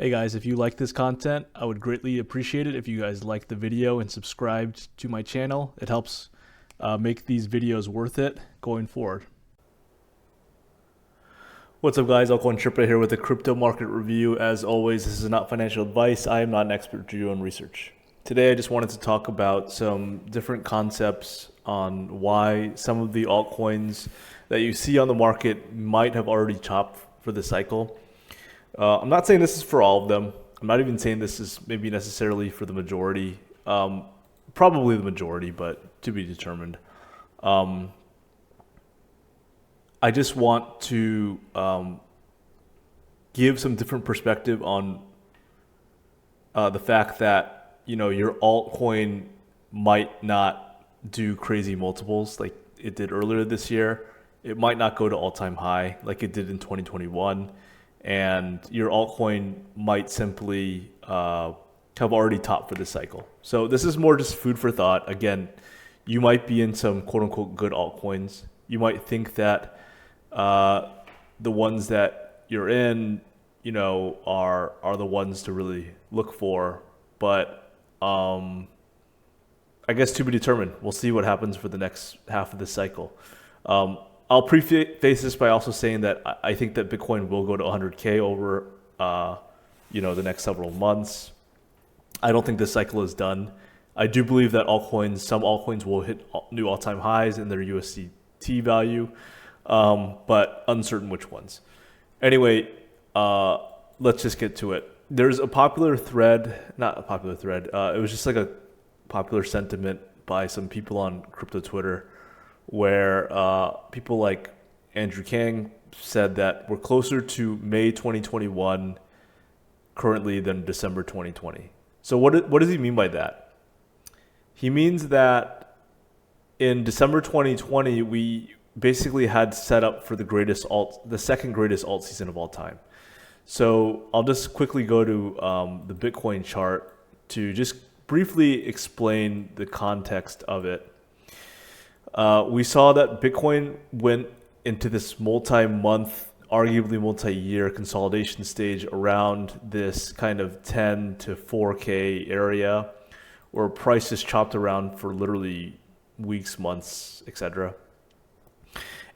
Hey guys, if you like this content, I would greatly appreciate it if you guys like the video and subscribed to my channel. It helps make these videos worth it going forward. What's up guys, Altcoin Trippa here with a crypto market review. As always, this is not financial advice. I am not an expert to do own research. Today I just wanted to talk about some different concepts on why some of the altcoins that you see on the market might have already topped for the cycle. I'm not saying this is for all of them. I'm not even saying this is maybe necessarily for the majority. Probably the majority, but to be determined. I just want to give some different perspective on the fact that your altcoin might not do crazy multiples like it did earlier this year. It might not go to all-time high like it did in 2021. And your altcoin might simply have already topped for this cycle. So this is more just food for thought. Again, you might be in some quote-unquote good altcoins. You might think that the ones that you're in, are the ones to really look for. But I guess to be determined. We'll see what happens for the next half of this cycle. I'll preface this by also saying that I think that Bitcoin will go to 100K over, the next several months. I don't think this cycle is done. I do believe that some altcoins will hit new all-time highs in their USDT value, but uncertain which ones. Anyway, let's just get to it. There's a popular thread, not a popular thread, it was just like a popular sentiment by some people on crypto Twitter, where people like Andrew Kang said that we're closer to May 2021 currently than December 2020. So what does he mean by that? He means that in December 2020, we basically had set up for the second greatest alt season of all time. So I'll just quickly go to the Bitcoin chart to just briefly explain the context of it. We saw that Bitcoin went into this multi-month, arguably multi-year consolidation stage around this kind of 10 to 4K area where prices chopped around for literally weeks, months, etc.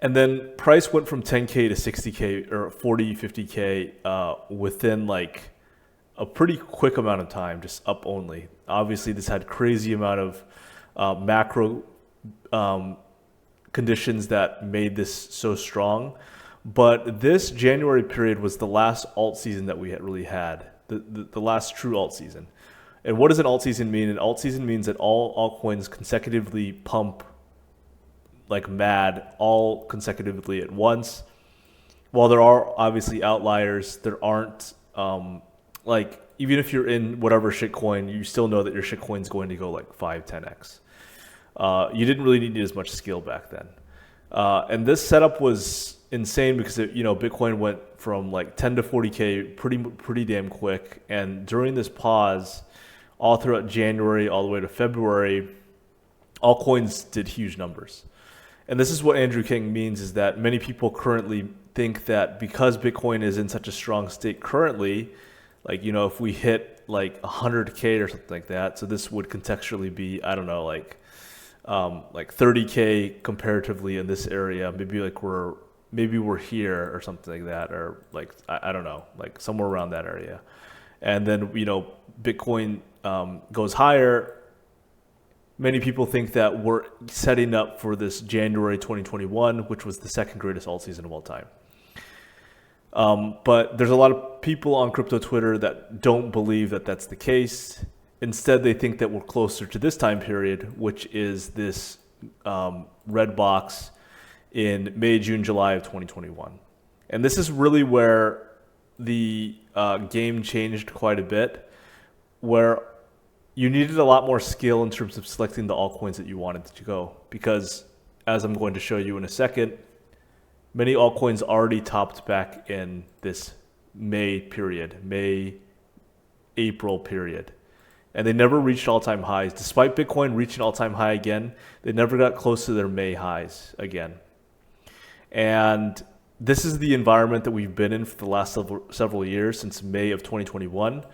And then price went from 10K to 60K or 40, 50K within like a pretty quick amount of time, just up only. Obviously, this had crazy amount of macro conditions that made this so strong. But this January period was the last alt season that we really had, the last true alt season. And what does an alt season mean? An alt season means that all altcoins consecutively pump like mad, all consecutively at once. While there are obviously outliers, there aren't even if you're in whatever shitcoin, you still know that your shitcoin's going to go like 5, 10x. You didn't really need as much skill back then. And this setup was insane because Bitcoin went from like 10 to 40K pretty damn quick. And during this pause, all throughout January, all the way to February, altcoins did huge numbers. And this is what Andrew King means, is that many people currently think that because Bitcoin is in such a strong state currently, like, if we hit like 100K or something like that, so this would contextually be, I don't know, like 30K comparatively in this area, maybe we're here or something like that, or like I don't know, like somewhere around that area. And then Bitcoin goes higher. Many people think that we're setting up for this January 2021, which was the second greatest alt season of all time. But there's a lot of people on crypto Twitter that don't believe that that's the case. Instead, they think that we're closer to this time period, which is this red box in May, June, July of 2021. And this is really where the game changed quite a bit, where you needed a lot more skill in terms of selecting the altcoins that you wanted to go. Because as I'm going to show you in a second, many altcoins already topped back in this April period. And they never reached all-time highs. Despite Bitcoin reaching all-time high again, they never got close to their May highs again. And this is the environment that we've been in for the last several years since May of 2021,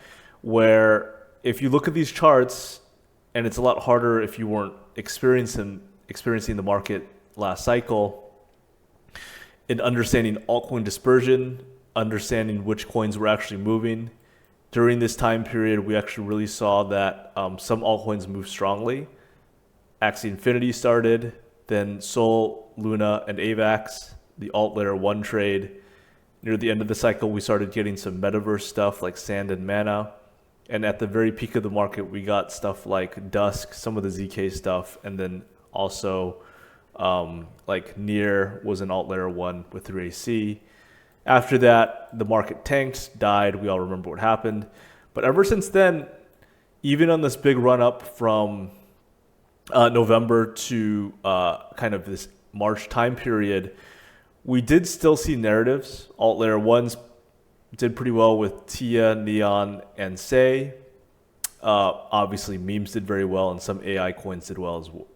where if you look at these charts, and it's a lot harder if you weren't experiencing the market last cycle, in understanding altcoin dispersion, understanding which coins were actually moving. During this time period, we actually really saw that some altcoins moved strongly. Axie Infinity started, then Sol, Luna, and AVAX, the alt layer 1 trade. Near the end of the cycle, we started getting some metaverse stuff like Sand and Mana. And at the very peak of the market, we got stuff like Dusk, some of the ZK stuff, and then also like Near was an alt layer 1 with 3AC. After that, the market tanked, died. We all remember what happened. But ever since then, even on this big run up from November to kind of this March time period, we did still see narratives. Alt layer 1s did pretty well with Tia, Neon, and Say. Obviously, memes did very well, and some AI coins did well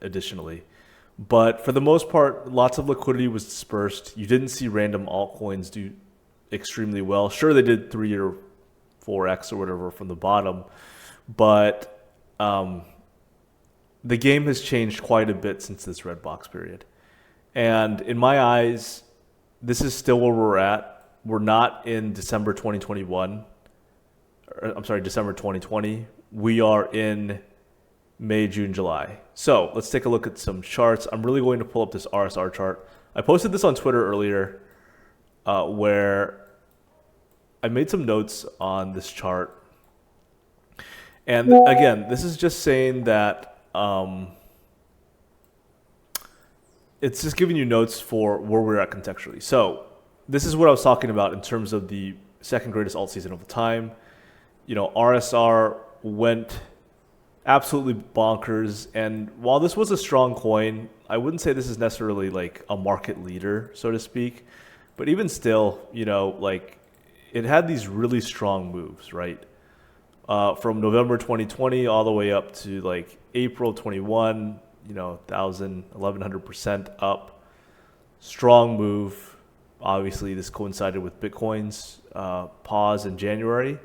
additionally. But for the most part, lots of liquidity was dispersed. You didn't see random altcoins do extremely well. Sure, they did 3 or 4x or whatever from the bottom, but the game has changed quite a bit since this red box period. And in my eyes, this is still where we're at. We're not in December 2021. I'm sorry, December 2020. We are in May, June, July. So let's take a look at some charts. I'm really going to pull up this RSR chart. I posted this on Twitter earlier where I made some notes on this chart. And again, this is just saying that it's just giving you notes for where we're at contextually. So this is what I was talking about in terms of the second greatest alt season of the time. You know, RSR went absolutely bonkers. And while this was a strong coin, I wouldn't say this is necessarily like a market leader, so to speak. But even still, you know, like it had these really strong moves, right? From November 2020 all the way up to like April 21, you know, 1,100% up. Strong move. Obviously, this coincided with Bitcoin's pause in January.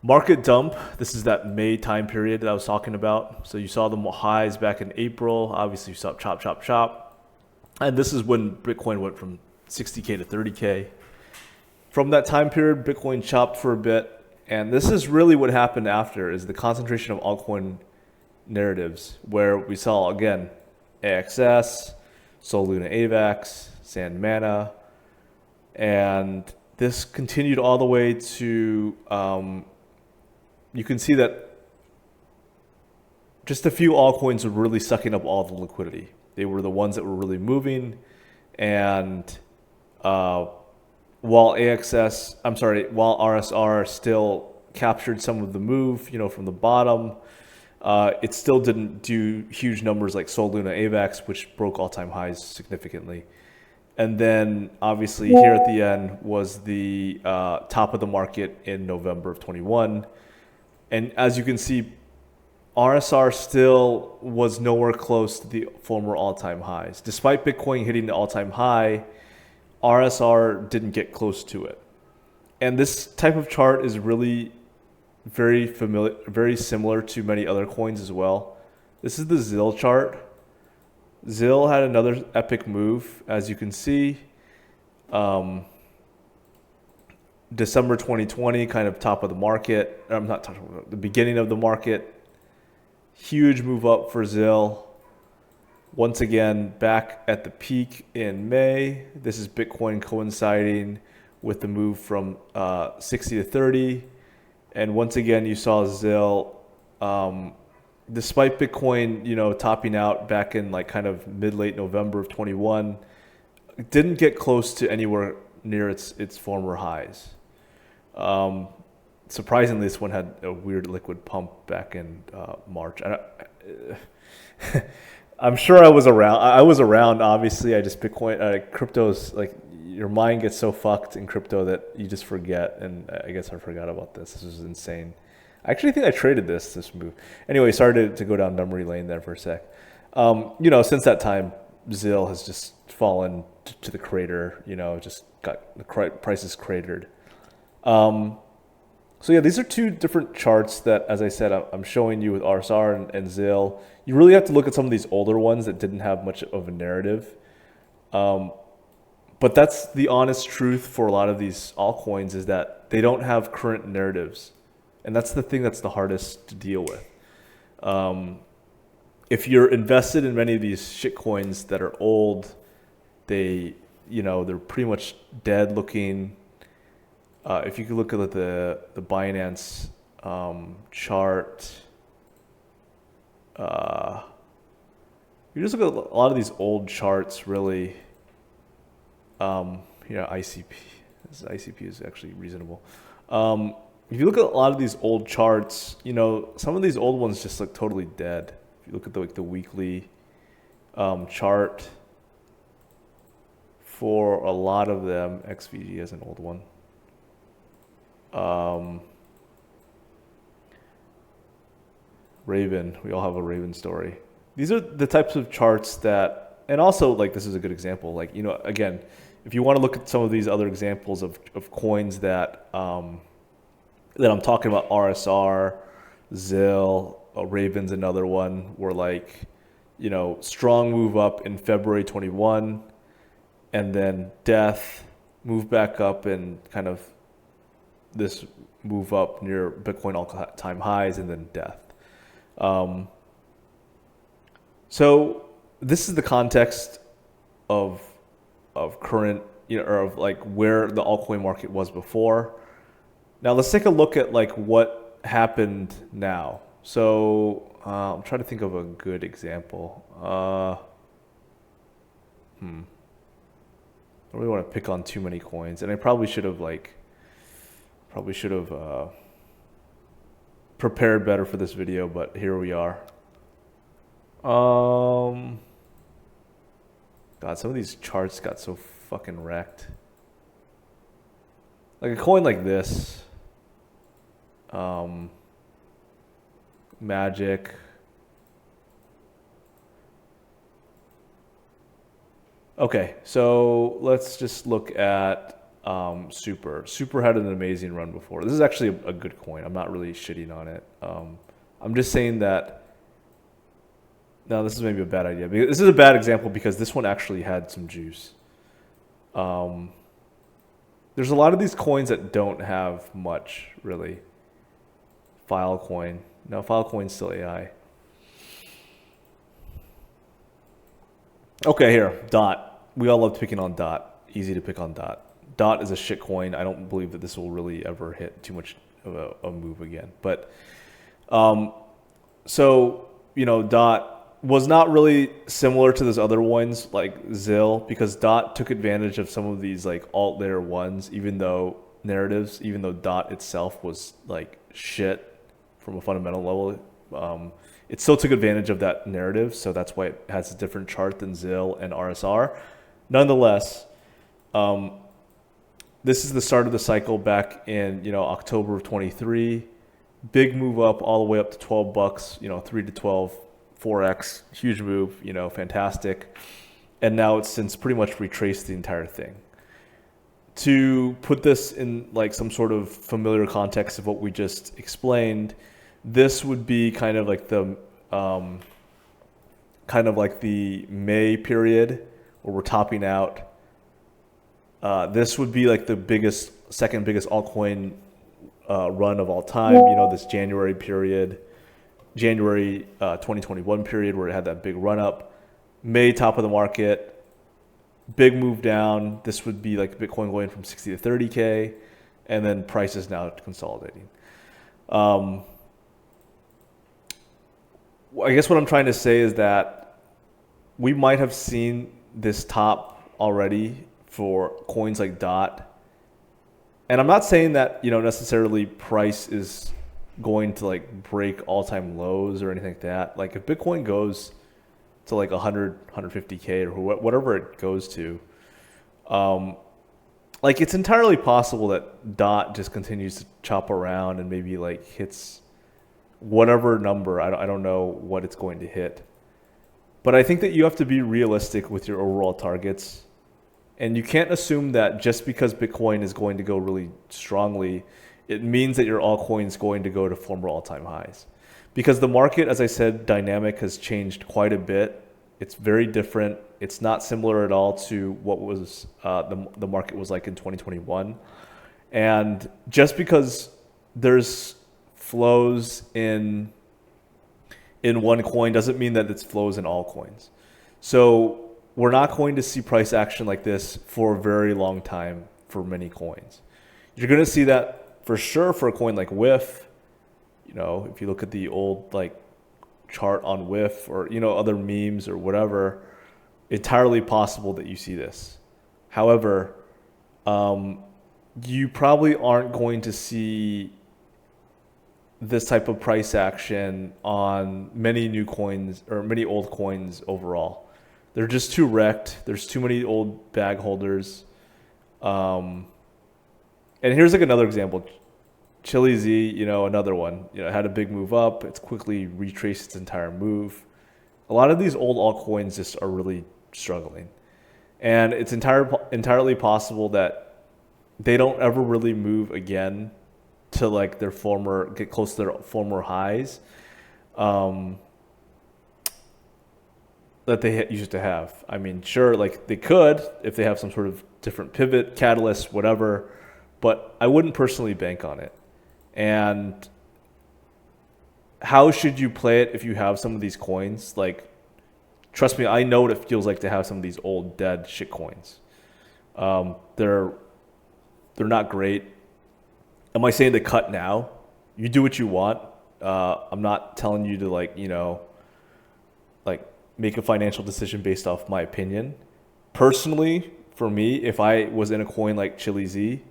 Market dump. This is that May time period that I was talking about. So you saw the highs back in April. Obviously, you saw chop, chop, chop. And this is when Bitcoin went from 60K to 30K. From that time period, Bitcoin chopped for a bit. And this is really what happened after, is the concentration of altcoin narratives, where we saw, again, AXS, Sol, Luna, AVAX, Sand, Mana. And this continued all the way to... you can see that just a few altcoins were really sucking up all the liquidity. They were the ones that were really moving. And while RSR still captured some of the move, you know, from the bottom, it still didn't do huge numbers like Sol, Luna, AVAX, which broke all-time highs significantly. And then obviously here at the end was the top of the market in November of 21. And as you can see, RSR still was nowhere close to the former all-time highs. Despite Bitcoin hitting the all-time high, RSR didn't get close to it. And this type of chart is really very similar to many other coins as well. This is the ZIL chart. ZIL had another epic move, as you can see. December 2020, kind of top of the market. I'm not talking about the beginning of the market. Huge move up for ZIL. Once again, back at the peak in May. This is Bitcoin coinciding with the move from 60 to 30. And once again, you saw ZIL, despite Bitcoin, you know, topping out back in like kind of mid-late November of 21, didn't get close to anywhere near its former highs. Surprisingly, this one had a weird liquid pump back in March. I'm sure I was around. I was around, obviously. I just Bitcoin, crypto's like, your mind gets so fucked in crypto that you just forget. And I guess I forgot about this. This was insane. I actually think I traded this move. Anyway, sorry to go down memory lane there for a sec. You know, since that time, ZIL has just fallen to the crater, just got the prices cratered. So yeah, these are two different charts that, as I said, I'm showing you with RSR and ZIL. You really have to look at some of these older ones that didn't have much of a narrative. But that's the honest truth for a lot of these altcoins, is that they don't have current narratives. And that's the thing that's the hardest to deal with. If you're invested in many of these shitcoins that are old, they're pretty much dead looking. If you could look at the Binance chart, you just look at a lot of these old charts, really. ICP. ICP is actually reasonable. If you look at a lot of these old charts, some of these old ones just look totally dead. If you look at the weekly chart, for a lot of them, XVG is an old one. Raven, we all have a Raven story. These are the types of charts that, and also this is a good example. Again, if you want to look at some of these other examples of coins that that I'm talking about, RSR, ZIL, Raven's another one, were strong move up in February 21, and then death, move back up, and kind of this move up near Bitcoin all-time highs, and then death. So this is the context of current, or of where the altcoin market was before. Now let's take a look at what happened now. So I'm trying to think of a good example. I don't really want to pick on too many coins, and I probably should have prepared better for this video, but here we are. God, some of these charts got so fucking wrecked. Like a coin like this, Magic. Okay, so let's just look at Super. Super had an amazing run before. This is actually a good coin. I'm not really shitting on it. I'm just saying that. No, this is maybe a bad idea. This is a bad example because this one actually had some juice. There's a lot of these coins that don't have much, really. Filecoin. No, Filecoin's still AI. Okay, here, DOT. We all love picking on DOT. Easy to pick on DOT. DOT is a shit coin. I don't believe that this will really ever hit too much of a move again. But, DOT was not really similar to those other ones like ZIL, because DOT took advantage of some of these alt layer ones, even though DOT itself was shit from a fundamental level. It still took advantage of that narrative, so that's why it has a different chart than ZIL and RSR. Nonetheless, this is the start of the cycle back in October of 23. Big move up all the way up to $12, 3 to 12. 4x, huge move, fantastic. And now it's since pretty much retraced the entire thing. To put this in some sort of familiar context of what we just explained, this would be kind of the May period where we're topping out. This would be the second biggest altcoin run of all time. This January period. January 2021 period where it had that big run up. May, top of the market, big move down. This would be Bitcoin going from 60 to 30K, and then prices now consolidating. I guess what I'm trying to say is that we might have seen this top already for coins like DOT. And I'm not saying that, necessarily price is going to break all-time lows or anything like that. If Bitcoin goes to 100, 150K or whatever it goes to, it's entirely possible that DOT just continues to chop around and maybe hits whatever number. I don't know what it's going to hit. But I think that you have to be realistic with your overall targets. And you can't assume that just because Bitcoin is going to go really strongly, it means that your altcoin is going to go to former all-time highs. Because the market, as I said, dynamic has changed quite a bit. It's very different. It's not similar at all to what was the market was like in 2021. And just because there's flows in one coin doesn't mean that it's flows in all coins. So we're not going to see price action like this for a very long time for many coins. You're going to see that for sure for a coin like WIF. You know, if you look at the old like chart on WIF or, you know, other memes or whatever, entirely possible that you see this. However, you probably aren't going to see this type of price action on many new coins or many old coins overall. They're just too wrecked. There's too many old bag holders. And here's like another example. Chili Z, you know, another one, you know, had a big move up. It's quickly retraced its entire move. A lot of these old altcoins just are really struggling. And it's entirely possible that they don't ever really move again to like their former, get close to their former highs that they used to have. I mean, sure, like they could if they have some sort of different pivot, catalyst, whatever, but I wouldn't personally bank on it. And how should you play it if you have some of these coins? Like, trust me, I know what it feels like to have some of these old dead shit coins. They're not great. Am I saying to cut now? You do what you want. I'm not telling you to like, you know, like make a financial decision based off my opinion. Personally, for me, if I was in a coin like Chili Z,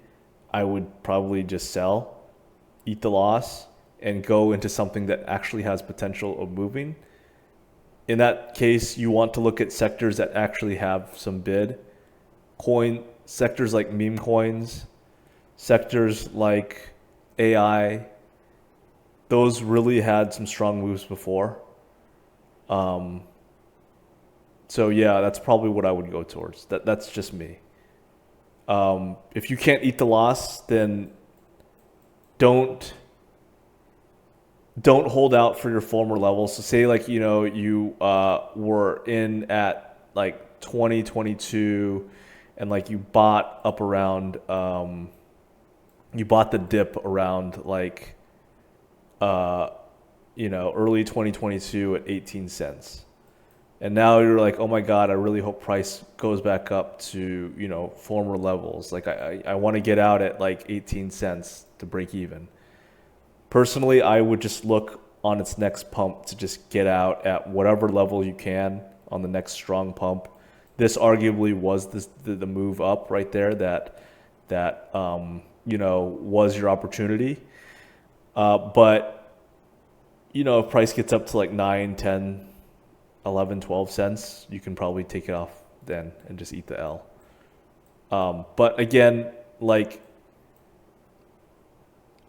I would probably just sell, eat the loss, and go into something that actually has potential of moving. In that case, you want to look at sectors that actually have some bid. Sectors like meme coins, sectors like AI, those really had some strong moves before. So yeah, that's probably what I would go towards. That's just me. If you can't eat the loss, then don't hold out for your former levels. So say like, you know, you were in at like 2022 and like you bought up around you bought the dip around like you know, early 2022 at 18 cents. And now you're like, oh my God, I really hope price goes back up to, you know, former levels. Like I want to get out at like 18 cents to break even. Personally, I would just look on its next pump to just get out at whatever level you can on the next strong pump. This arguably was the move up right there that you know, was your opportunity. But, you know, if price gets up to like 9, 10, 11, 12 cents, you can probably take it off then and just eat the L. But again, like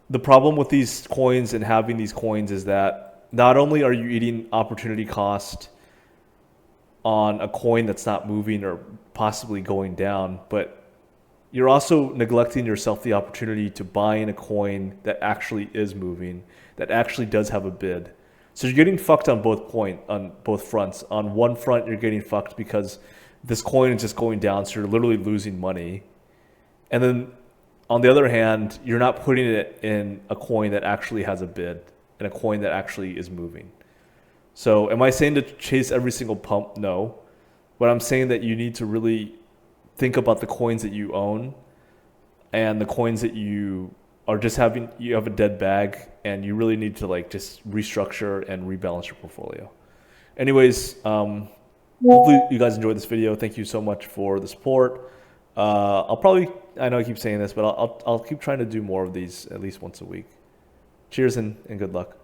the problem with these coins and having these coins is that not only are you eating opportunity cost on a coin that's not moving or possibly going down, but you're also neglecting yourself the opportunity to buy in a coin that actually is moving, that actually does have a bid. So you're getting fucked on both fronts. On one front, you're getting fucked because this coin is just going down, so you're literally losing money. And then on the other hand, you're not putting it in a coin that actually has a bid and a coin that actually is moving. So am I saying to chase every single pump? No. But I'm saying that you need to really think about the coins that you own and the coins that you are just having, you have a dead bag and you really need to like just restructure and rebalance your portfolio. Anyways, hopefully you guys enjoyed this video. Thank you so much for the support. I'll probably, I know I keep saying this, but I'll keep trying to do more of these at least once a week. Cheers and good luck.